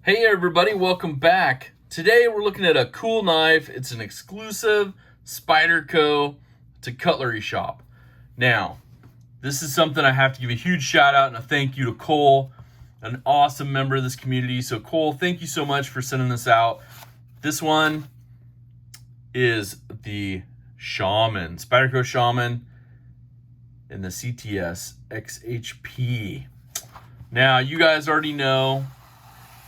Hey everybody, welcome back. Today we're looking at a cool knife. It's an exclusive Spyderco to Cutlery Shoppe. Now, this is something I have to give a huge shout out and a thank you to Cole, an awesome member of this community. So Cole, thank you so much for sending this out. This one is the Shaman, Spyderco Shaman in the CTS XHP. Now, you guys already know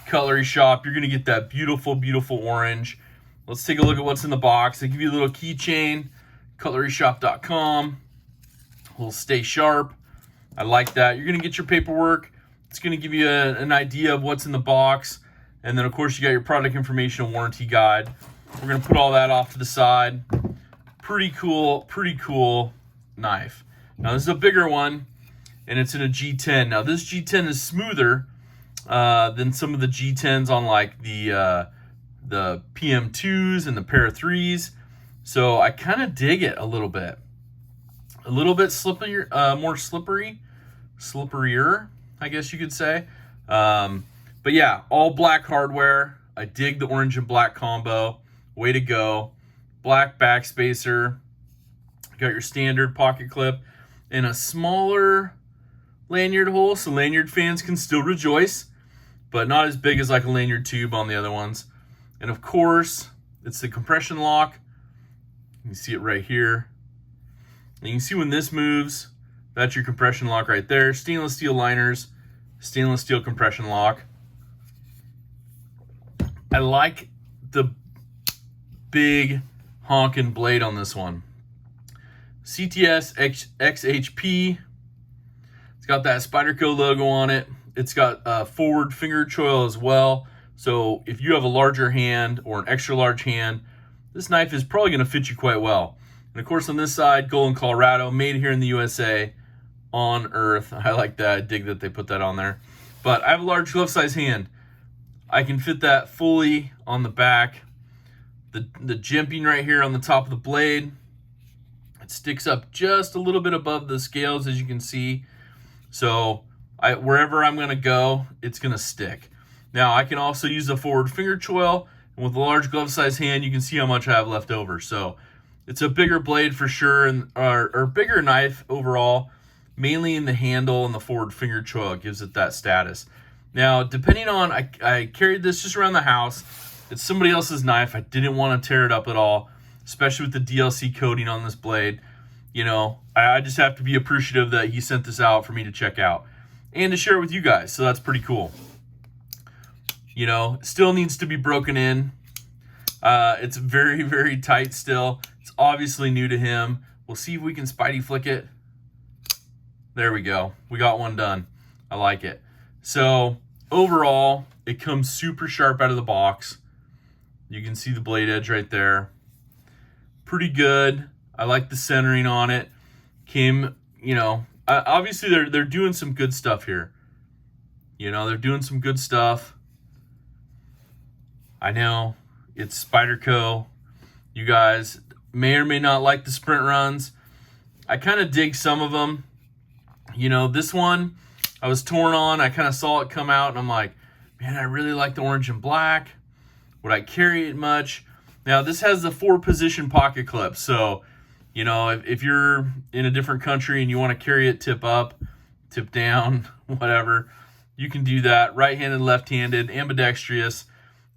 Cutlery Shoppe, you're gonna get that beautiful orange. Let's take a look at what's in the box. They give you a little keychain, cutleryshoppe.com, a little stay sharp. I like that. You're gonna get your paperwork. It's gonna give you an idea of what's in the box, and then of course you got your product information and warranty guide. We're gonna put all that off to the side. Pretty cool knife. Now this is a bigger one, and it's in a G10. Now this G10 is smoother than some of the G10s on like the PM2s and the Para 3s. So I kind of dig it a little bit slippery, more slipperier, I guess you could say. But yeah, all black hardware. I dig the orange and black combo. Way to go. Black backspacer. Got your standard pocket clip and a smaller lanyard hole, so lanyard fans can still rejoice, but not as big as like a lanyard tube on the other ones. And of course, it's the compression lock. You can see it right here. And you can see when this moves, that's your compression lock right there. Stainless steel liners, stainless steel compression lock. I like the big honking blade on this one. CTS XHP. It's got that Spyderco logo on it. It's got a forward finger choil as well. So if you have a larger hand or an extra large hand, this knife is probably going to fit you quite well. And of course on this side, Golden, Colorado, made here in the USA on Earth. I like that. I dig that they put that on there. But I have a large glove size hand. I can fit that fully on the back. The jimping right here on the top of the blade. It sticks up just a little bit above the scales, as you can see. So wherever I'm going to go, it's going to stick. Now, I can also use the forward finger choil, and with a large glove size hand, you can see how much I have left over. So it's a bigger blade for sure, and or bigger knife overall, mainly in the handle and the forward finger choil. It gives it that status. Now, depending on, I carried this just around the house. It's somebody else's knife. I didn't want to tear it up at all, especially with the DLC coating on this blade. You know, I just have to be appreciative that he sent this out for me to check out and to share with you guys. So that's pretty cool. You know, still needs to be broken in. It's very tight still. It's obviously new to him. We'll see if we can Spidey flick it. There we go. We got one done. I like it. So overall, it comes super sharp out of the box. You can see the blade edge right there. Pretty good. I like the centering on it. Came, you know, obviously they're doing some good stuff here. You know, they're doing some good stuff. I know it's Spyderco. You guys may or may not like the sprint runs. I kind of dig some of them. You know, this one I was torn on. I kind of saw it come out and I'm like, man, I really like the orange and black. Would I carry it much? Now, this has the 4-position pocket clip. So, you know, if you're in a different country and you want to carry it tip up, tip down, whatever, you can do that. Right-handed, left-handed, ambidextrous.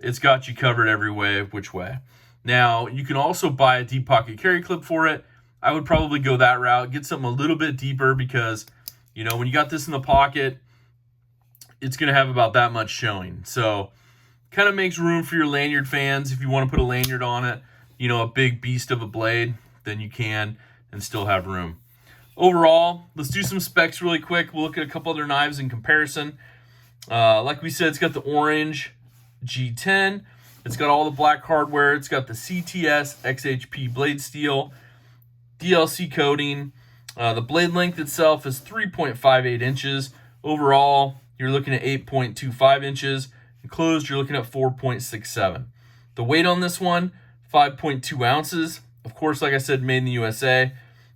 It's got you covered every way, which way. Now, you can also buy a deep pocket carry clip for it. I would probably go that route. Get something a little bit deeper because, you know, when you got this in the pocket, it's going to have about that much showing. So, kind of makes room for your lanyard fans. If you want to put a lanyard on it, you know, a big beast of a blade, then you can and still have room. Overall, let's do some specs really quick. We'll look at a couple other knives in comparison. Like we said, it's got the orange G10. It's got all the black hardware. It's got the CTS XHP blade steel, DLC coating. The blade length itself is 3.58 inches. Overall, you're looking at 8.25 inches. Enclosed, you're looking at 4.67. The weight on this one, 5.2 ounces. Of course, like I said, made in the USA. I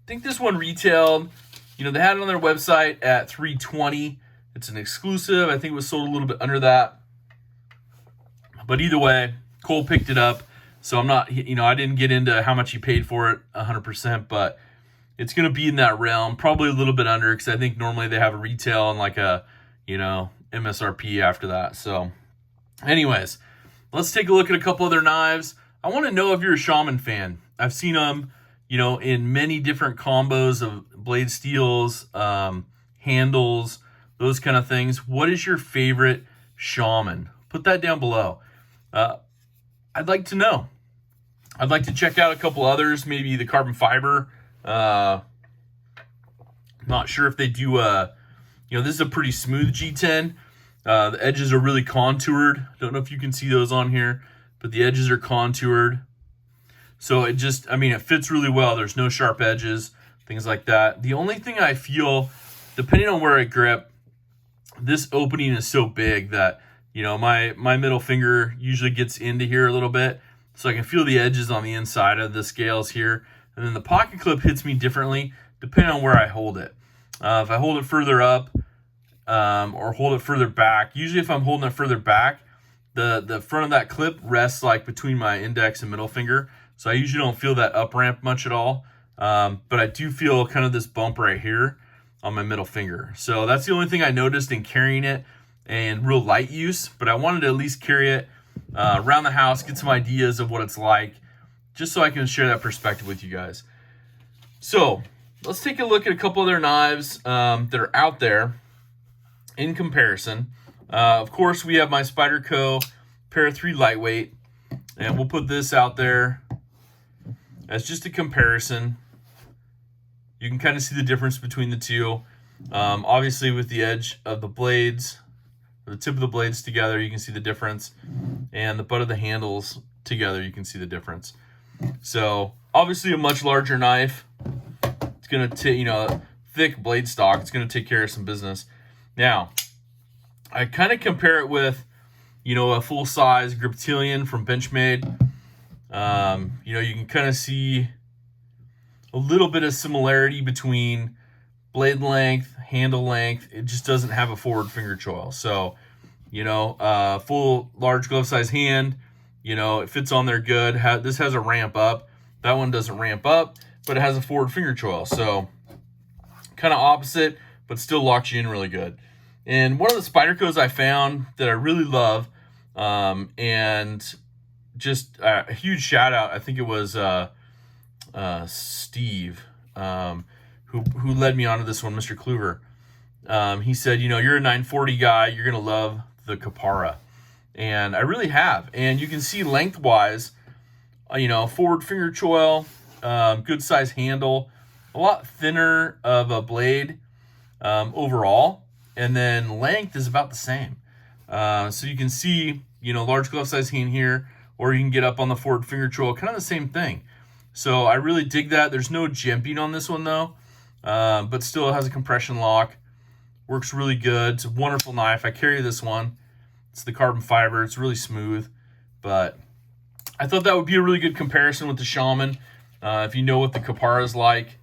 think this one retailed, you know, they had it on their website at $320. It's an exclusive. I think it was sold a little bit under that. But either way, Cole picked it up. So I'm not, I didn't get into how much he paid for it 100%, but it's going to be in that realm, probably a little bit under, because I think normally they have a retail and like a, MSRP after that. So anyways, let's take a look at a couple other knives. I want to know if you're a Shaman fan. I've seen them, in many different combos of blade steels, handles, those kind of things. What is your favorite Shaman? Put that down below. I'd like to know. I'd like to check out a couple others, maybe the carbon fiber. Not sure if they do, this is a pretty smooth G10. The edges are really contoured. Don't know if you can see those on here, but the edges are contoured. So it fits really well. There's no sharp edges, things like that. The only thing I feel, depending on where I grip, this opening is so big that, my middle finger usually gets into here a little bit. So I can feel the edges on the inside of the scales here. And then the pocket clip hits me differently depending on where I hold it. If I hold it further up or hold it further back, usually if I'm holding it further back, the front of that clip rests like between my index and middle finger. So I usually don't feel that up ramp much at all. But I do feel kind of this bump right here on my middle finger. So that's the only thing I noticed in carrying it and real light use. But I wanted to at least carry it around the house, get some ideas of what it's like, just so I can share that perspective with you guys. So let's take a look at a couple other knives that are out there in comparison. Of course, we have my Spyderco Para 3 Lightweight, and we'll put this out there as just a comparison. You can kind of see the difference between the two. Obviously, with the edge of the blades, the tip of the blades together, you can see the difference, and the butt of the handles together, you can see the difference. So obviously a much larger knife. It's going to take, thick blade stock. It's going to take care of some business. Now, I kind of compare it with, a full-size Griptilian from Benchmade. You can kind of see a little bit of similarity between blade length, handle length. It just doesn't have a forward finger choil. So, full large glove size hand, it fits on there good. This has a ramp up. That one doesn't ramp up, but it has a forward finger choil. So kind of opposite, but still locks you in really good. And one of the Spydercos I found that I really love, and just a huge shout out, I think it was Steve, who led me onto this one, Mr. Kluver. He said, you're a 940 guy, you're going to love the Kapara. And I really have. And you can see lengthwise, forward finger choil, good size handle, a lot thinner of a blade overall. And then length is about the same. So you can see, large glove size hand here, or you can get up on the forward finger choil, kind of the same thing. So I really dig that. There's no jimping on this one though, but still it has a compression lock. Works really good. It's a wonderful knife. I carry this one. It's the carbon fiber. It's really smooth, but I thought that would be a really good comparison with the Shaman. If you know what the Kapara is like,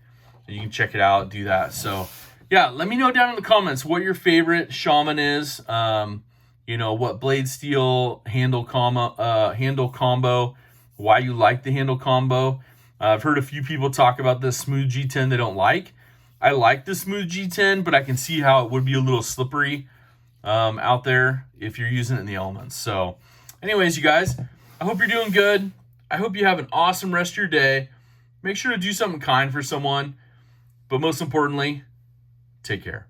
you can check it out, do that. So yeah, let me know down in the comments what your favorite Shaman is. What blade steel handle combo, why you like the handle combo. I've heard a few people talk about this smooth G10 they don't like. I like the smooth G10, but I can see how it would be a little slippery out there if you're using it in the elements. So anyways, you guys, I hope you're doing good. I hope you have an awesome rest of your day. Make sure to do something kind for someone, but most importantly, take care.